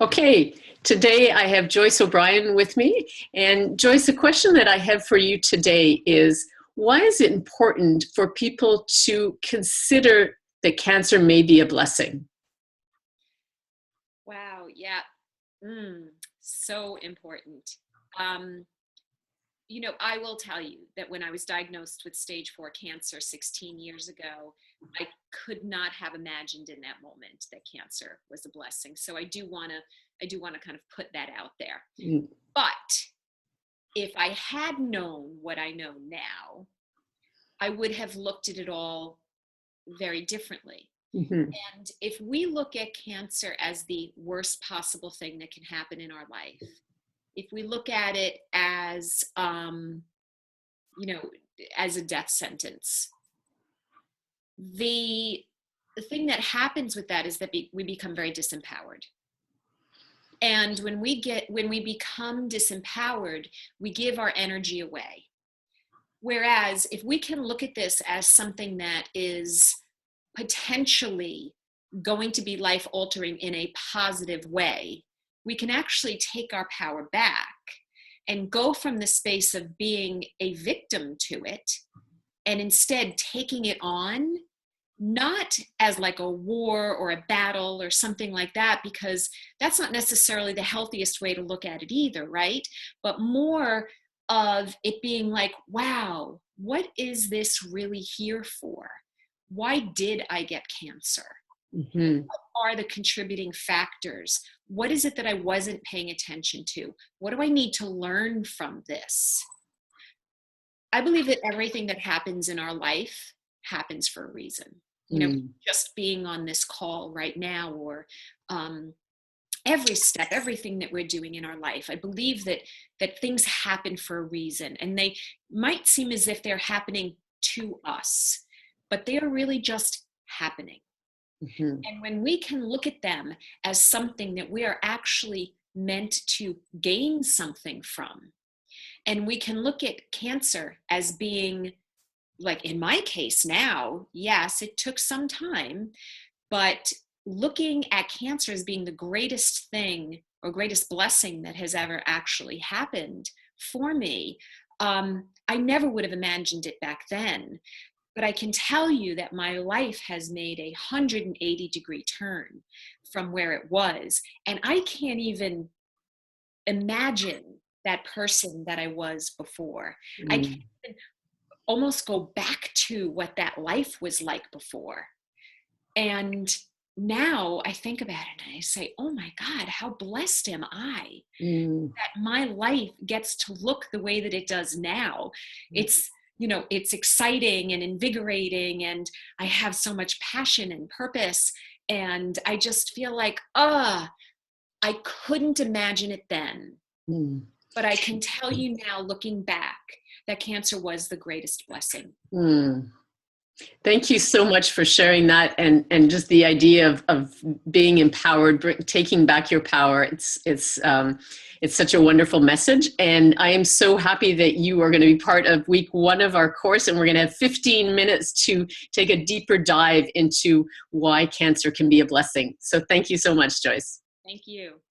Okay, today I have Joyce O'Brien with me. And Joyce, the question that I have for you today is, why is it important for people to consider that cancer may be a blessing? Wow, yeah. So important. Um, I will tell you that when I was diagnosed with stage 4 cancer 16 years ago, I could not have imagined in that moment that cancer was a blessing. So I do want to kind of put that out there. Mm. But if I had known what I know now, I would have looked at it all very differently. Mhm. And if we look at cancer as the worst possible thing that can happen in our life, if we look at it as, you know, as a death sentence, the the thing that happens with that is that we become very disempowered. And when we become disempowered, we give our energy away. Whereas if we can look at this as something that is potentially going to be life altering in a positive way, we can actually take our power back and go from the space of being a victim to it and instead taking it on, not as like a war or a battle or something like that, because that's not necessarily the healthiest way to look at it either, right? But more of it being like, wow, what is this really here for? Why did I get cancer? Mhm. What are the contributing factors? What is it that I wasn't paying attention to? What do I need to learn from this? I believe that everything that happens in our life happens for a reason. Mm. Just being on this call right now, or um, every step, everything that we're doing in our life, I believe that things happen for a reason, and they might seem as if they're happening to us, but they are really just happening. Mhm. And when we can look at them as something that we are actually meant to gain something from, and we can look at cancer as being, like in my case now, yes, it took some time, but looking at cancer as being the greatest thing or greatest blessing that has ever actually happened for me, I never would have imagined it back then. But I can tell you that my life has made a 180-degree turn from where it was. And I can't even imagine that person that I was before. I can't Mm. even almost go back to what that life was like before. And now I think about it and I say, oh my God, how blessed am I Mm. that my life gets to look the way that it does now. It's exciting and invigorating, and I have so much passion and purpose. And I just feel like, I couldn't imagine it then. Mm. But I can tell you now, looking back, that cancer was the greatest blessing. Mm. Thank you so much for sharing that, and just the idea of being empowered, taking back your power. It's such a wonderful message, and I am so happy that you are going to be part of week 1 of our course, and we're going to have 15 minutes to take a deeper dive into why cancer can be a blessing. So thank you so much, Joyce. Thank you.